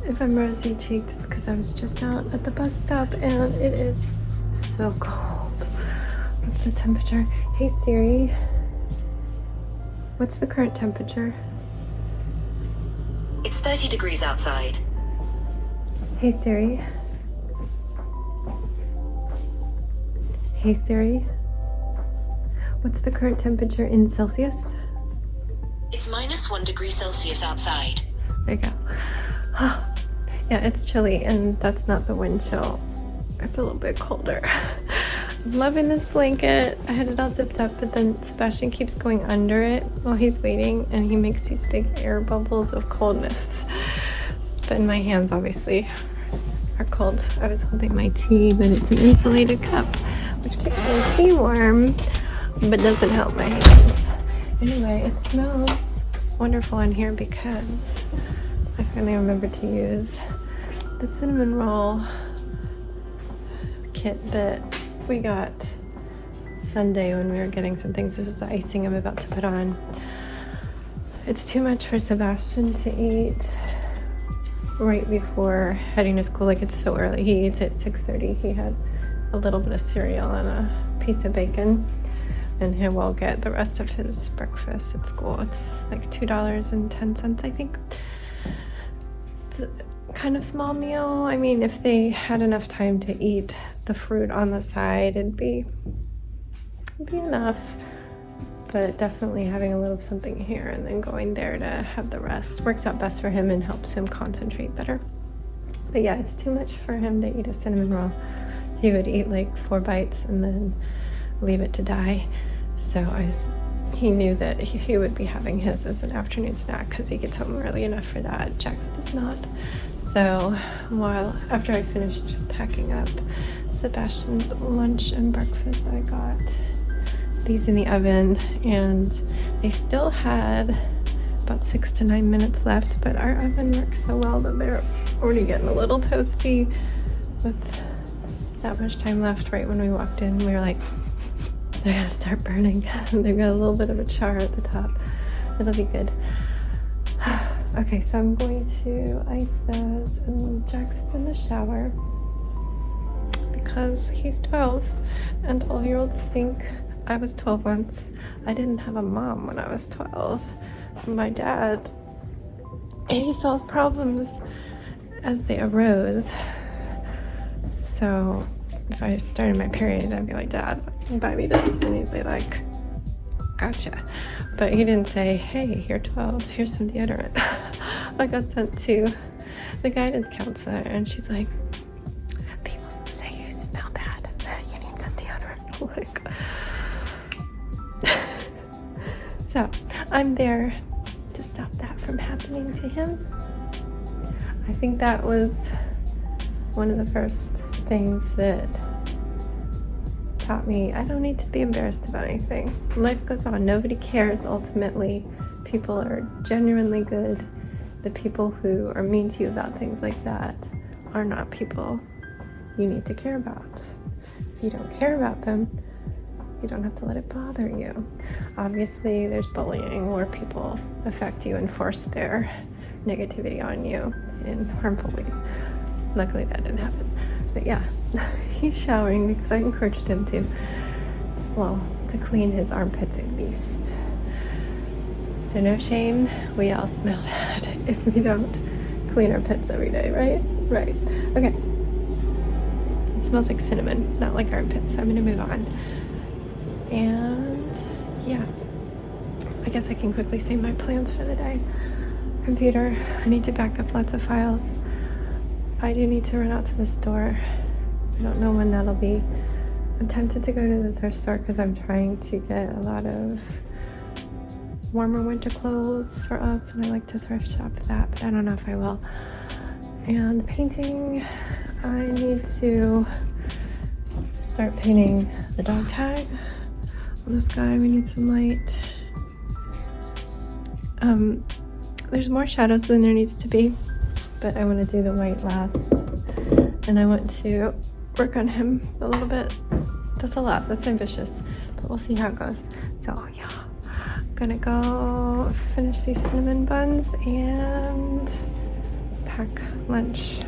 If I'm rosy-cheeked, it's because I was just out at the bus stop and it is so cold. What's the temperature? Hey Siri, what's the current temperature? It's 30 degrees outside. Hey Siri. Hey Siri, what's the current temperature in Celsius? It's -1 degree Celsius outside. There you go. Yeah, it's chilly and that's not the wind chill. It's a little bit colder. I'm loving this blanket. I had it all zipped up, but then Sebastian keeps going under it while he's waiting and he makes these big air bubbles of coldness. But my hands obviously are cold. I was holding my tea, but it's an insulated cup, which keeps my tea warm, but doesn't help my hands. Anyway, it smells wonderful in here because I finally remembered to use the cinnamon roll kit that we got Sunday when we were getting some things. This is the icing I'm about to put on. It's too much for Sebastian to eat right before heading to school. Like, it's so early. He eats at 6:30. He had a little bit of cereal and a piece of bacon, and he will get the rest of his breakfast at school. It's like $2.10, I think. It's a kind of small meal. I mean, if they had enough time to eat the fruit on the side, it'd be enough. But definitely having a little something here and then going there to have the rest works out best for him and helps him concentrate better. But yeah, it's too much for him to eat a cinnamon roll. He would eat like 4 bites and then leave it to die. So he knew that he would be having his as an afternoon snack because he gets home early enough for that. Jax does not. So after I finished packing up Sebastian's lunch and breakfast, I got these in the oven, and they still had about 6 to 9 minutes left, but our oven works so well that they're already getting a little toasty with that much time left. Right when we walked in, we were like, they're gonna start burning. They've got a little bit of a char at the top. It'll be good. Okay, so I'm going to ice those, and Jax is in the shower because he's 12 and all-year-olds think I was 12 once. I didn't have a mom when I was 12. My dad, he solves problems as they arose. So if I started my period, I'd be like, Dad, buy me this. And he'd be like, gotcha. But he didn't say, hey, you're 12, here's some deodorant. I got sent to the guidance counselor and she's like, people say you smell bad. You need some deodorant. Like, so I'm there to stop that from happening to him. I think that was one of the first things that taught me I don't need to be embarrassed about anything. Life goes on. Nobody cares ultimately. People are genuinely good. The people who are mean to you about things like that are not people you need to care about. If you don't care about them, you don't have to let it bother you. Obviously, there's bullying where people affect you and force their negativity on you in harmful ways. Luckily, that didn't happen. But yeah, he's showering because I encouraged him to clean his armpits at least. So no shame, we all smell bad if we don't clean our pits every day, right? Right. Okay. It smells like cinnamon, not like armpits. I'm gonna move on. And yeah, I guess I can quickly say my plans for the day. computer. I need to back up lots of files. I do need to run out to the store. I don't know when that'll be. I'm tempted to go to the thrift store because I'm trying to get a lot of warmer winter clothes for us, and I like to thrift shop for that, but I don't know if I will. And painting, I need to start painting the dog tag on this guy. We need some light. There's more shadows than there needs to be, but I want to do the white last, and I want to work on him a little bit. That's a lot, that's ambitious, but we'll see how it goes. So yeah, I'm gonna go finish these cinnamon buns and pack lunch.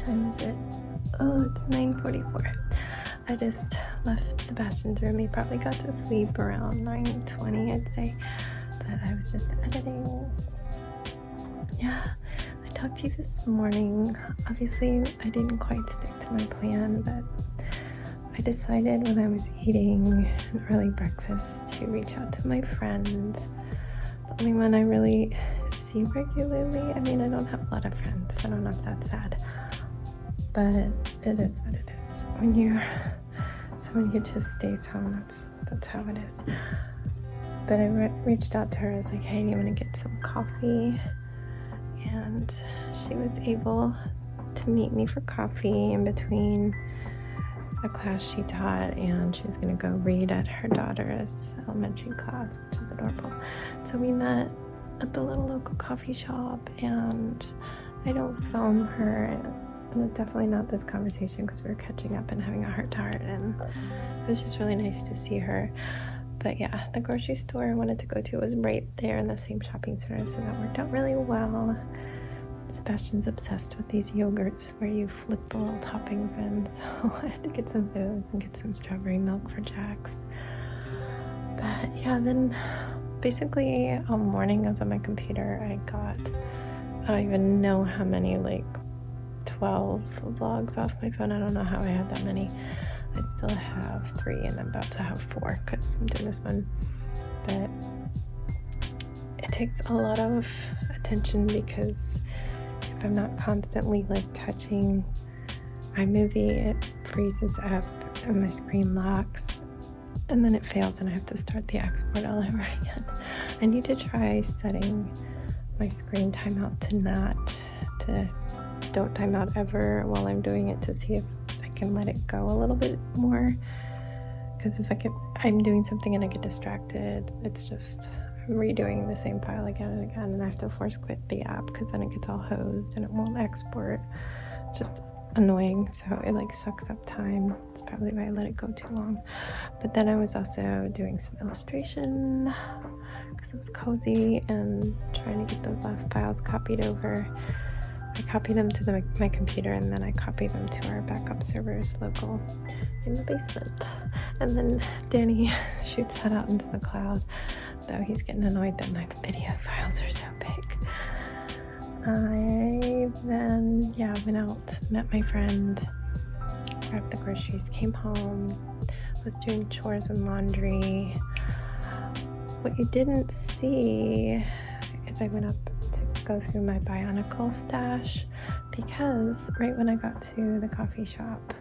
time is it? Oh, it's 9:44. I just left Sebastian's room. He probably got to sleep around 9:20, I'd say. But I was just editing. Yeah, I talked to you this morning. Obviously, I didn't quite stick to my plan, but I decided when I was eating an early breakfast to reach out to my friend, the only one I really see regularly. I mean, I don't have a lot of friends. I don't know if that's sad, but it is what it is. When you're someone who just stays home, that's how it is. But I reached out to her. I was like, hey, do you want to get some coffee? And she was able to meet me for coffee in between a class she taught, and she was going to go read at her daughter's elementary class, which is adorable. So we met at the little local coffee shop, and I don't film her, and definitely not this conversation because we were catching up and having a heart-to-heart, and it was just really nice to see her. But yeah, the grocery store I wanted to go to was right there in the same shopping center, so that worked out really well. Sebastian's obsessed with these yogurts where you flip the little toppings in, so I had to get some of those and get some strawberry milk for Jax. But yeah, then basically all morning I was on my computer. I don't even know how many, like 12 vlogs off my phone. I don't know how I had that many. I still have 3 and I'm about to have 4 because I'm doing this one. But it takes a lot of attention because if I'm not constantly like touching iMovie, it freezes up and my screen locks and then it fails and I have to start the export all over again. I need to try setting my screen timeout to don't time out ever while I'm doing it to see if I can let it go a little bit more. Because if I'm doing something and I get distracted, it's just I'm redoing the same file again and again, and I have to force quit the app because then it gets all hosed and it won't export. It's just annoying, so it like sucks up time. It's probably why I let it go too long. But then I was also doing some illustration because it was cozy and trying to get those last files copied over. I copy them to my computer and then I copy them to our backup servers local in the basement. And then Danny shoots that out into the cloud, though he's getting annoyed that my video files are so big. I then, went out, met my friend, grabbed the groceries, came home, was doing chores and laundry. What you didn't see is I went up to go through my Bionicle stash because right when I got to the coffee shop,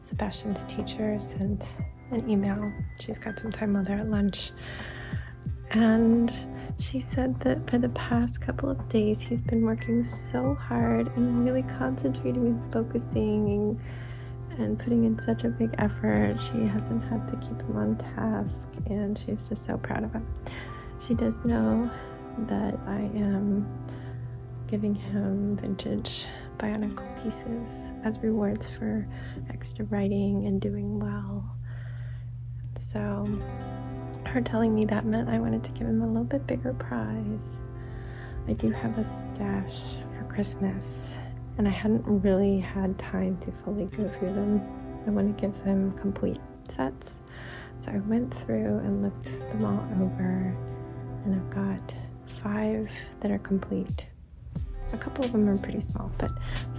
Sebastian's teacher sent an email. She's got some time while they're at lunch. And she said that for the past couple of days, he's been working so hard and really concentrating and focusing and putting in such a big effort. She hasn't had to keep him on task, and she's just so proud of him. She does know that I am giving him vintage Bionicle pieces as rewards for extra writing and doing well. So her telling me that meant I wanted to give him a little bit bigger prize. I do have a stash for Christmas, and I hadn't really had time to fully go through them. I want to give them complete sets. So I went through and looked them all over, and I've got 5 that are complete. A couple of them are pretty small, but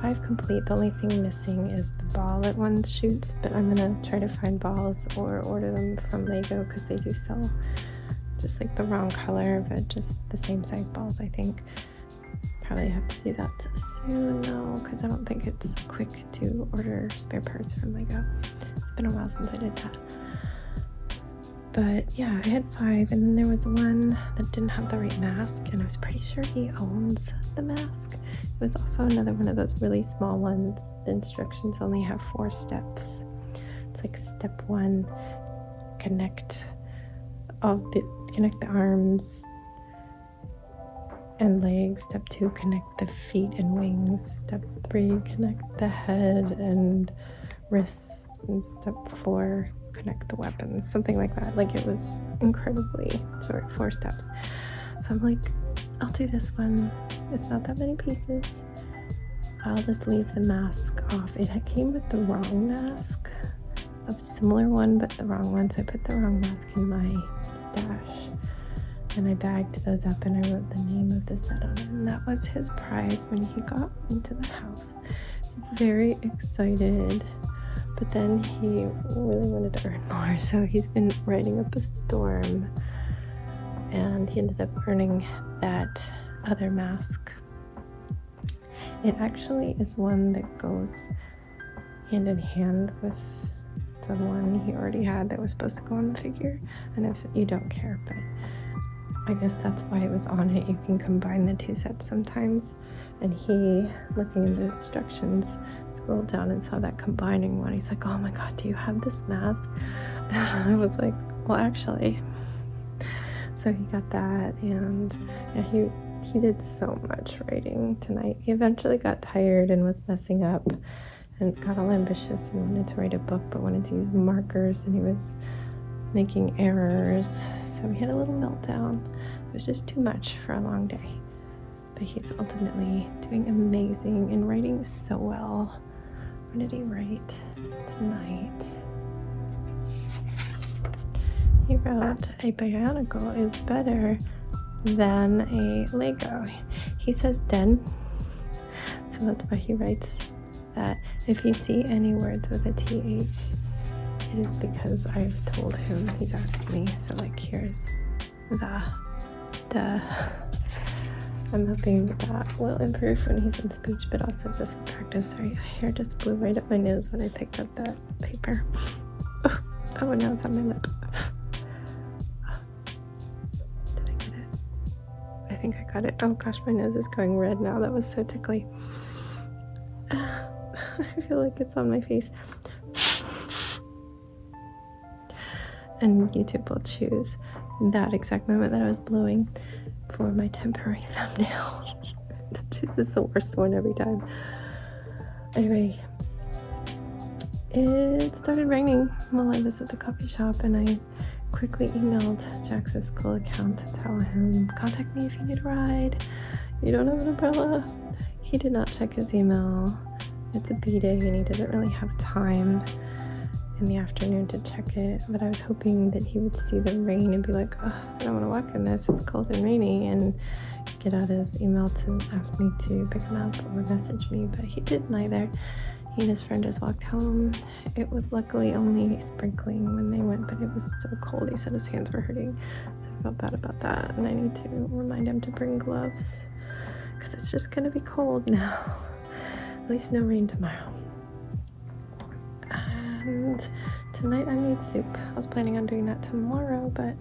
5 complete. The only thing missing is the ball that one shoots, but I'm gonna try to find balls or order them from Lego because they do sell just like the wrong color, but just the same size balls, I think. Probably have to do that soon though, because I don't think it's quick to order spare parts from Lego. It's been a while since I did that. But yeah, I had 5, and then there was one that didn't have the right mask, and I was pretty sure he owns the mask. It was also another one of those really small ones. The instructions only have 4 steps. It's like step 1, connect the arms and legs. Step 2, connect the feet and wings. Step 3, connect the head and wrists. And step 4, connect the weapons, something like that. Like, it was incredibly short, 4 steps. So I'm like, I'll do this one. It's not that many pieces. I'll just leave the mask off. It came with the wrong mask, a similar one, but the wrong one. So I put the wrong mask in my stash, and I bagged those up, and I wrote the name of the set on it. And that was his prize when he got into the house. Very excited. But then he really wanted to earn more, so he's been writing up a storm, and he ended up earning that other mask. It actually is one that goes hand in hand with the one he already had that was supposed to go on the figure. And I said, you don't care, but I guess that's why it was on it. You can combine the two sets sometimes. And he, looking at the instructions, scrolled down and saw that combining one. He's like, oh my God, do you have this mask? And I was like, well, actually. So he got that, and yeah, he did so much writing tonight. He eventually got tired and was messing up and got all ambitious and wanted to write a book, but wanted to use markers, and he was making errors. So we had a little meltdown. It was just too much for a long day. But he's ultimately doing amazing and writing so well. What did he write tonight? He wrote, a Bionicle is better than a Lego. He says den, so that's why he writes that. If you see any words with a TH, it is because I've told him. He's asked me. So like, here's the. I'm hoping that will improve when he's in speech, but also just in practice. Sorry, my hair just blew right up my nose when I picked up that paper. Oh, and now it's on my lip. Did I get it? I think I got it. Oh gosh, my nose is going red now. That was so tickly. I feel like it's on my face. And YouTube will choose that exact moment that I was blowing for my temporary thumbnail. It chooses the worst one every time. Anyway, it started raining while I was at the coffee shop, and I quickly emailed Jax's school account to tell him, contact me if you need a ride. You don't have an umbrella. He did not check his email. It's a B-day, and he didn't really have time in the afternoon to check it, but I was hoping that he would see the rain and be like, oh, I don't want to walk in this, it's cold and rainy, and get out his email to ask me to pick him up or message me, but he did neither. He and his friend just walked home. It was luckily only sprinkling when they went, but it was so cold. He said his hands were hurting, so I felt bad about that, and I need to remind him to bring gloves because it's just going to be cold now. At least no rain tomorrow. And tonight I made soup. I was planning on doing that tomorrow, but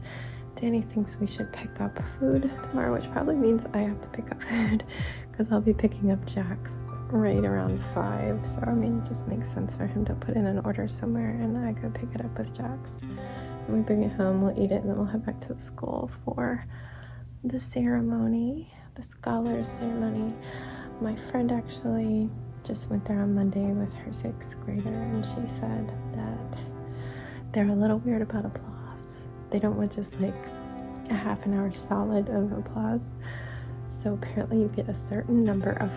Danny thinks we should pick up food tomorrow, which probably means I have to pick up food because I'll be picking up Jax right around 5. So I mean, it just makes sense for him to put in an order somewhere and I go pick it up with Jax. And we bring it home, we'll eat it, and then we'll head back to the school for the ceremony, the scholars ceremony. My friend actually just went there on Monday with her 6th grader, and she said that they're a little weird about applause. They don't want just like a half an hour solid of applause. So apparently you get a certain number of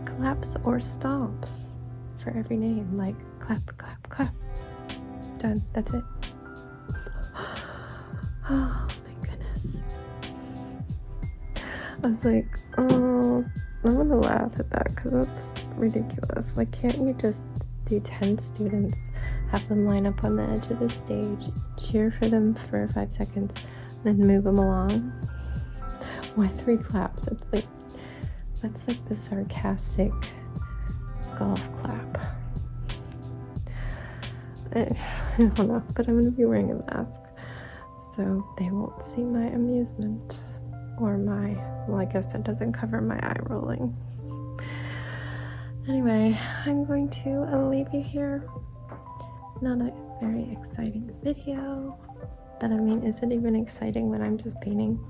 claps or stomps for every name, like clap, clap, clap. Done. That's it. Oh my goodness. I was like, oh, I'm gonna laugh at that because that's ridiculous. Like, can't you just do 10 students, have them line up on the edge of the stage, cheer for them for 5 seconds, then move them along? Why 3 claps? That's like the sarcastic golf clap. I don't know, but I'm gonna be wearing a mask, so they won't see my amusement or my, well, I guess it doesn't cover my eye rolling. Anyway, I'm going to leave you here. Not a very exciting video, but I mean, is it even exciting when I'm just painting?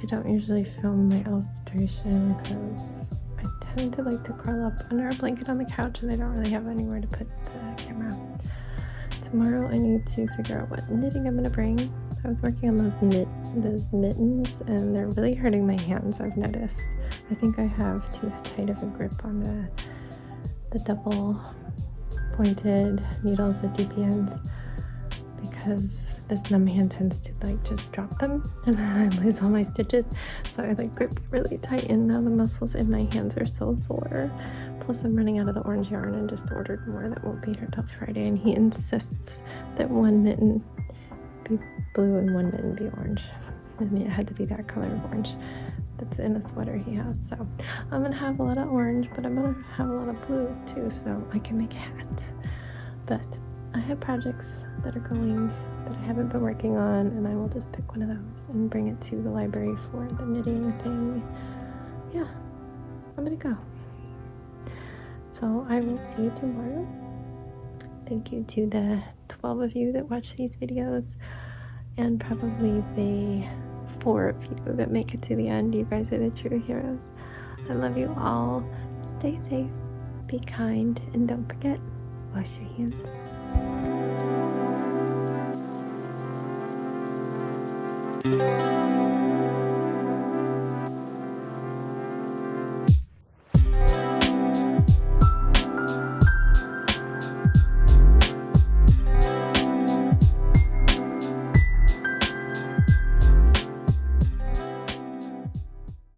I don't usually film my illustration because I tend to like to curl up under a blanket on the couch and I don't really have anywhere to put the camera. Tomorrow I need to figure out what knitting I'm going to bring. I was working on those mittens and they're really hurting my hands, I've noticed. I think I have too tight of a grip on the the double pointed needles, the DPNs, because this numb hand tends to like just drop them and then I lose all my stitches. So I like grip really tight, and now the muscles in my hands are so sore. Plus I'm running out of the orange yarn and just ordered more that won't be here till Friday, and he insists that one knitting be blue and one knitting be orange, and it had to be that color of orange that's in a sweater he has. So I'm gonna have a lot of orange, but I'm gonna have a lot of blue too, so I can make hats. But I have projects that are going that I haven't been working on, and I will just pick one of those and bring it to the library for the knitting thing. Yeah, I'm gonna go. So I will see you tomorrow. Thank you to the 12 of you that watch these videos, and probably the 4 of you that make it to the end. You guys are the true heroes. I love you all. Stay safe, be kind, and don't forget, wash your hands.